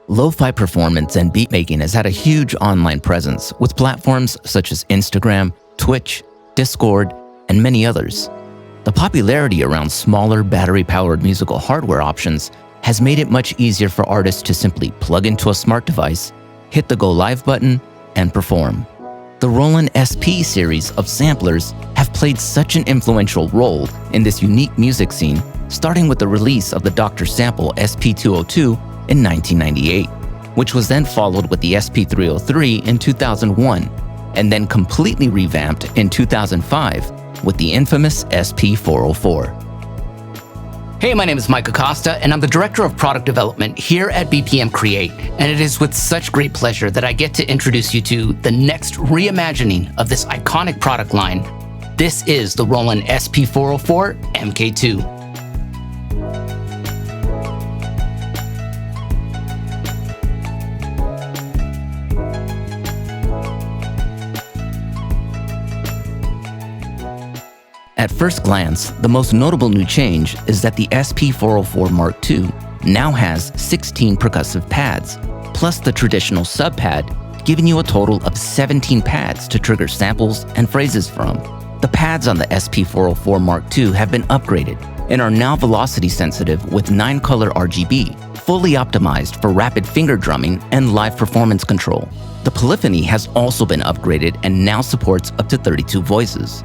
Lo-fi performance and beatmaking has had a huge online presence with platforms such as Instagram, Twitch, Discord, and many others. The popularity around smaller battery-powered musical hardware options has made it much easier for artists to simply plug into a smart device, hit the Go Live button, and perform. The Roland SP series of samplers have played such an influential role in this unique music scene, starting with the release of the Dr. Sample SP-202 in 1998, which was then followed with the SP-303 in 2001, and then completely revamped in 2005 with the infamous SP-404. Hey, my name is Mike Acosta, and I'm the Director of Product Development here at BPM Create, and it is with such great pleasure that I get to introduce you to the next reimagining of this iconic product line. This is the Roland SP-404MKII. At first glance, the most notable new change is that the SP-404 Mark II now has 16 percussive pads, plus the traditional sub-pad, giving you a total of 17 pads to trigger samples and phrases from. The pads on the SP-404 Mark II have been upgraded and are now velocity sensitive with 9-color RGB, fully optimized for rapid finger drumming and live performance control. The polyphony has also been upgraded and now supports up to 32 voices.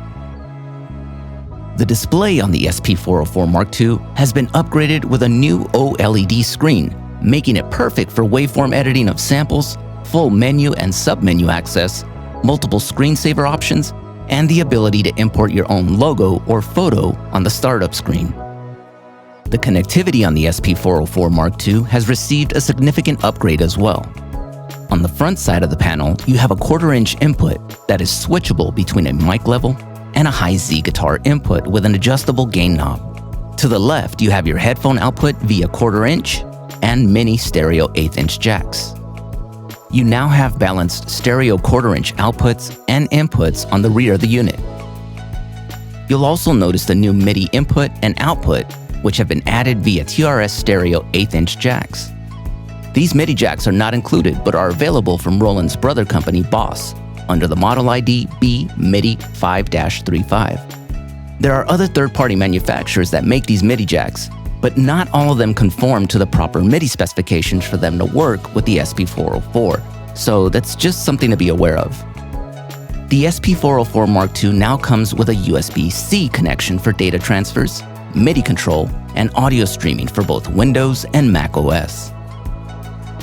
The display on the SP-404 Mark II has been upgraded with a new OLED screen, making it perfect for waveform editing of samples, full menu and sub-menu access, multiple screensaver options, and the ability to import your own logo or photo on the startup screen. The connectivity on the SP-404 Mark II has received a significant upgrade as well. On the front side of the panel, you have a 1/4-inch input that is switchable between a mic level and a high Z guitar input with an adjustable gain knob. To the left, you have your headphone output via 1/4-inch and mini stereo 1/8-inch jacks. You now have balanced stereo 1/4-inch outputs and inputs on the rear of the unit. You'll also notice the new MIDI input and output, which have been added via TRS stereo 1/8-inch jacks. These MIDI jacks are not included but are available from Roland's brother company Boss, under the model ID B-MIDI-5-35. There are other third-party manufacturers that make these MIDI jacks, but not all of them conform to the proper MIDI specifications for them to work with the SP-404, so that's just something to be aware of. The SP-404 Mark II now comes with a USB-C connection for data transfers, MIDI control, and audio streaming for both Windows and Mac OS.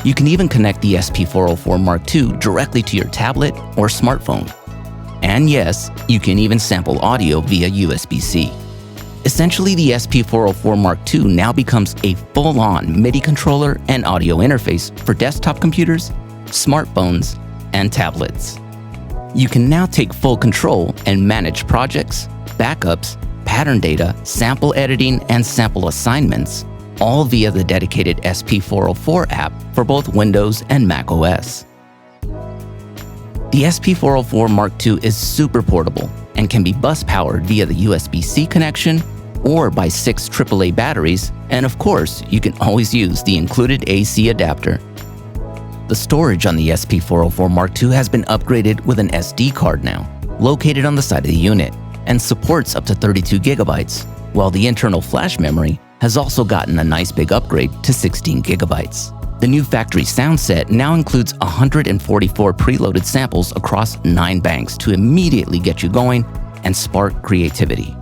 You can even connect the SP-404 Mark II directly to your tablet or smartphone. And yes, you can even sample audio via USB-C. Essentially, the SP-404 Mark II now becomes a full-on MIDI controller and audio interface for desktop computers, smartphones, and tablets. You can now take full control and manage projects, backups, pattern data, sample editing, and sample assignments, all via the dedicated SP-404 app for both Windows and Mac OS. The SP-404 Mark II is super portable and can be bus-powered via the USB-C connection or by 6 AAA batteries, and of course, you can always use the included AC adapter. The storage on the SP-404 Mark II has been upgraded with an SD card now, located on the side of the unit, and supports up to 32 gigabytes, while the internal flash memory has also gotten a nice big upgrade to 16 gigabytes. The new factory sound set now includes 144 preloaded samples across 9 banks to immediately get you going and spark creativity.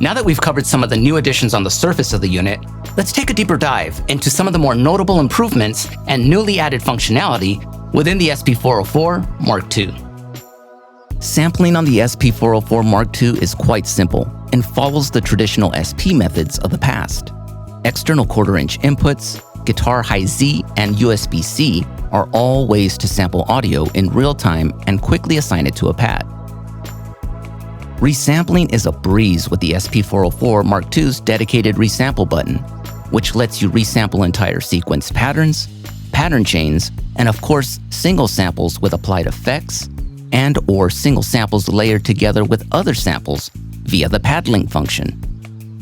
Now that we've covered some of the new additions on the surface of the unit, let's take a deeper dive into some of the more notable improvements and newly added functionality within the SP-404 Mark II. Sampling on the SP-404 Mark II is quite simple and follows the traditional SP methods of the past. External 1/4-inch inputs, guitar high Z, and USB-C are all ways to sample audio in real time and quickly assign it to a pad. Resampling is a breeze with the SP-404 Mark II's dedicated resample button, which lets you resample entire sequence patterns, pattern chains, and of course, single samples with applied effects, and/or single samples layered together with other samples via the pad link function.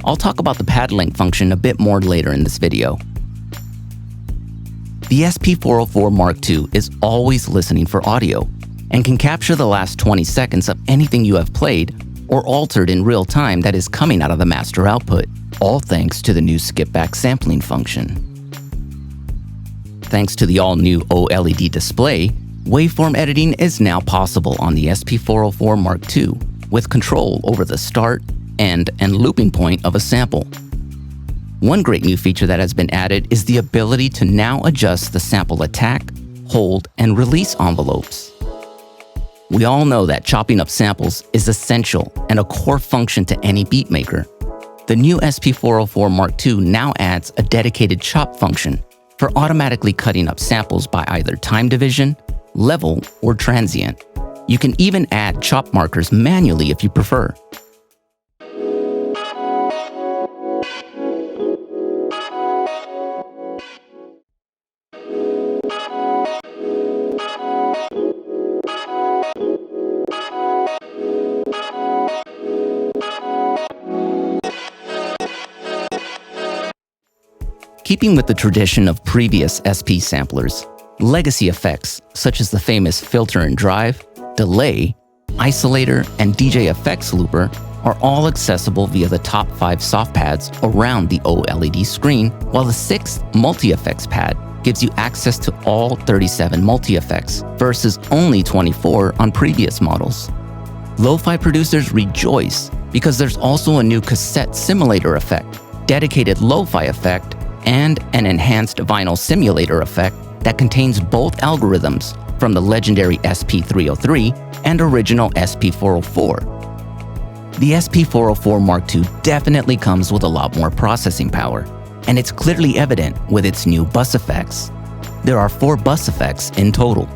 I'll talk about the pad length function a bit more later in this video. The SP-404 Mark II is always listening for audio and can capture the last 20 seconds of anything you have played or altered in real time that is coming out of the master output, all thanks to the new skip-back sampling function. Thanks to the all-new OLED display, waveform editing is now possible on the SP-404 Mark II with control over the start, end, and looping point of a sample. One great new feature that has been added is the ability to now adjust the sample attack, hold, and release envelopes. We all know that chopping up samples is essential and a core function to any beatmaker. The new SP-404 Mark II now adds a dedicated chop function for automatically cutting up samples by either time division, level, or transient. You can even add chop markers manually if you prefer. Keeping with the tradition of previous SP samplers, legacy effects such as the famous filter and drive, delay, isolator, and DJFX looper are all accessible via the top 5 soft pads around the OLED screen, while the 6th multi-effects pad gives you access to all 37 multi-effects versus only 24 on previous models. Lo-fi producers rejoice because there's also a new Cassette Simulator effect, dedicated lo-fi effect, and an enhanced vinyl simulator effect that contains both algorithms from the legendary SP-303 and original SP-404. The SP-404 Mark II definitely comes with a lot more processing power, and it's clearly evident with its new bus effects. There are 4 bus effects in total.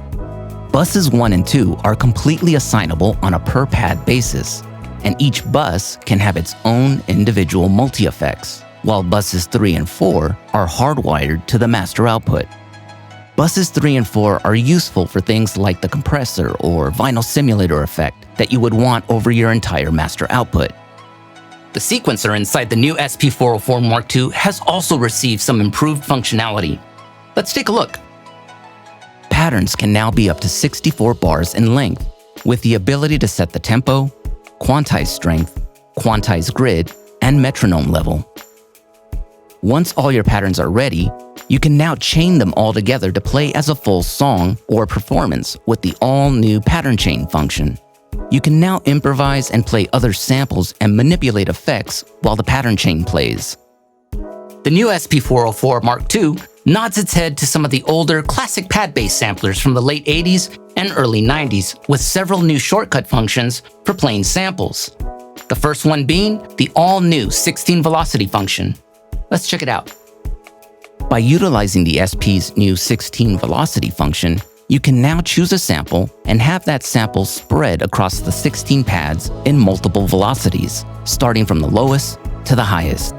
Buses 1 and 2 are completely assignable on a per-pad basis, and each bus can have its own individual multi-effects, while buses 3 and 4 are hardwired to the master output. Buses 3 and 4 are useful for things like the compressor or vinyl simulator effect that you would want over your entire master output. The sequencer inside the new SP-404 Mark II has also received some improved functionality. Let's take a look. Patterns can now be up to 64 bars in length, with the ability to set the tempo, quantize strength, quantize grid, and metronome level. Once all your patterns are ready, you can now chain them all together to play as a full song or performance with the all-new pattern chain function. You can now improvise and play other samples and manipulate effects while the pattern chain plays. The new SP-404 Mark II nods its head to some of the older classic pad-based samplers from the late 80s and early 90s with several new shortcut functions for playing samples. The first one being the all-new 16 velocity function. Let's check it out. By utilizing the SP's new 16 velocity function, you can now choose a sample and have that sample spread across the 16 pads in multiple velocities, starting from the lowest to the highest.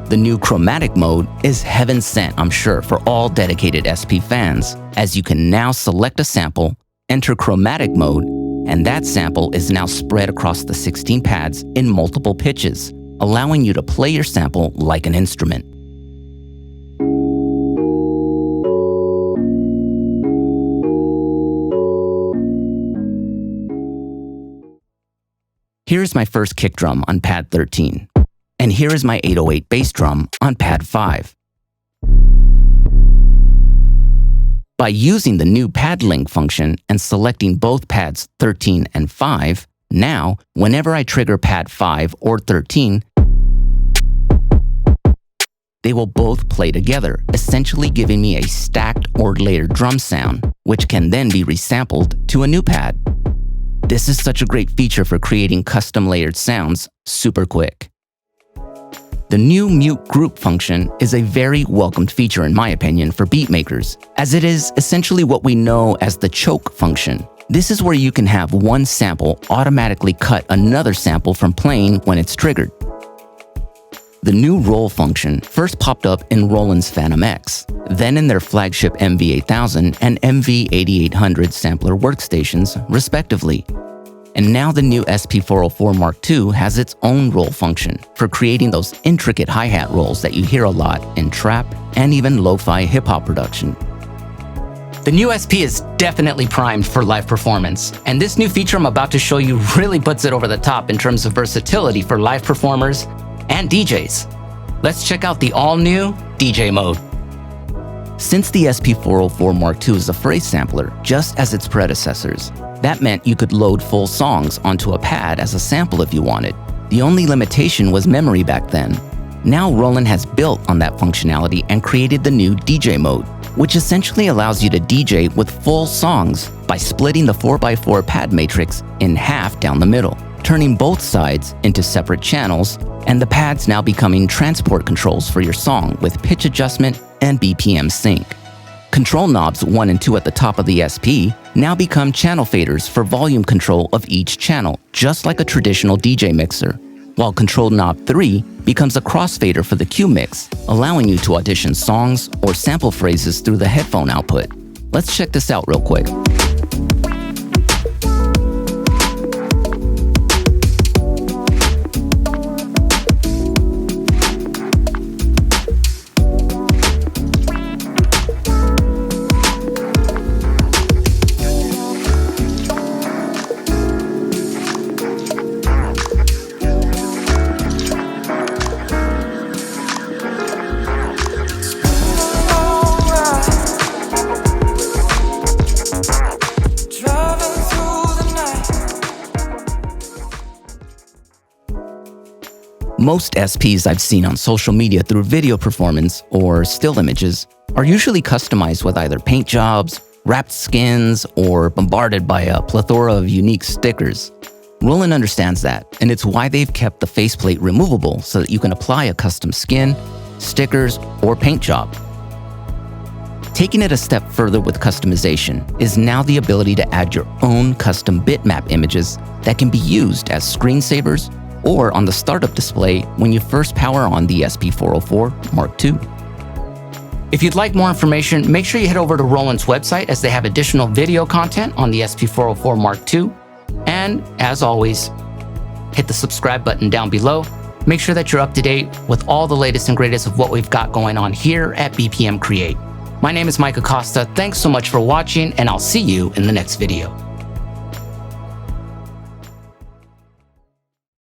The new chromatic mode is heaven sent, I'm sure, for all dedicated SP fans, as you can now select a sample, enter chromatic mode, and that sample is now spread across the 16 pads in multiple pitches, allowing you to play your sample like an instrument. Here's my first kick drum on pad 13, and here is my 808 bass drum on pad 5. By using the new pad link function and selecting both pads 13 and 5, now, whenever I trigger pad 5 or 13, they will both play together, essentially giving me a stacked or layered drum sound, which can then be resampled to a new pad. This is such a great feature for creating custom layered sounds super quick. The new mute group function is a very welcomed feature in my opinion for beatmakers, as it is essentially what we know as the choke function. This is where you can have one sample automatically cut another sample from playing when it's triggered. The new roll function first popped up in Roland's Phantom X, then in their flagship MV8000 and MV8800 sampler workstations, respectively. And now the new SP-404 Mark II has its own roll function for creating those intricate hi-hat rolls that you hear a lot in trap and even lo-fi hip-hop production. The new SP is definitely primed for live performance, and this new feature I'm about to show you really puts it over the top in terms of versatility for live performers and DJs. Let's check out the all-new DJ mode. Since the SP-404 Mark II is a phrase sampler, just as its predecessors, that meant you could load full songs onto a pad as a sample if you wanted. The only limitation was memory back then. Now Roland has built on that functionality and created the new DJ mode, which essentially allows you to DJ with full songs by splitting the 4x4 pad matrix in half down the middle, turning both sides into separate channels, and the pads now becoming transport controls for your song with pitch adjustment and BPM sync. Control knobs 1 and 2 at the top of the SP now become channel faders for volume control of each channel, just like a traditional DJ mixer, while control knob 3 becomes a crossfader for the Q mix, allowing you to audition songs or sample phrases through the headphone output. Let's check this out real quick. Most SPs I've seen on social media through video performance or still images are usually customized with either paint jobs, wrapped skins, or bombarded by a plethora of unique stickers. Roland understands that, and it's why they've kept the faceplate removable so that you can apply a custom skin, stickers, or paint job. Taking it a step further with customization is now the ability to add your own custom bitmap images that can be used as screensavers or on the startup display when you first power on the SP-404 Mark II. If you'd like more information, make sure you head over to Roland's website as they have additional video content on the SP-404 Mark II. And as always, hit the subscribe button down below. Make sure that you're up to date with all the latest and greatest of what we've got going on here at BPM Create. My name is Mike Acosta. Thanks so much for watching, and I'll see you in the next video.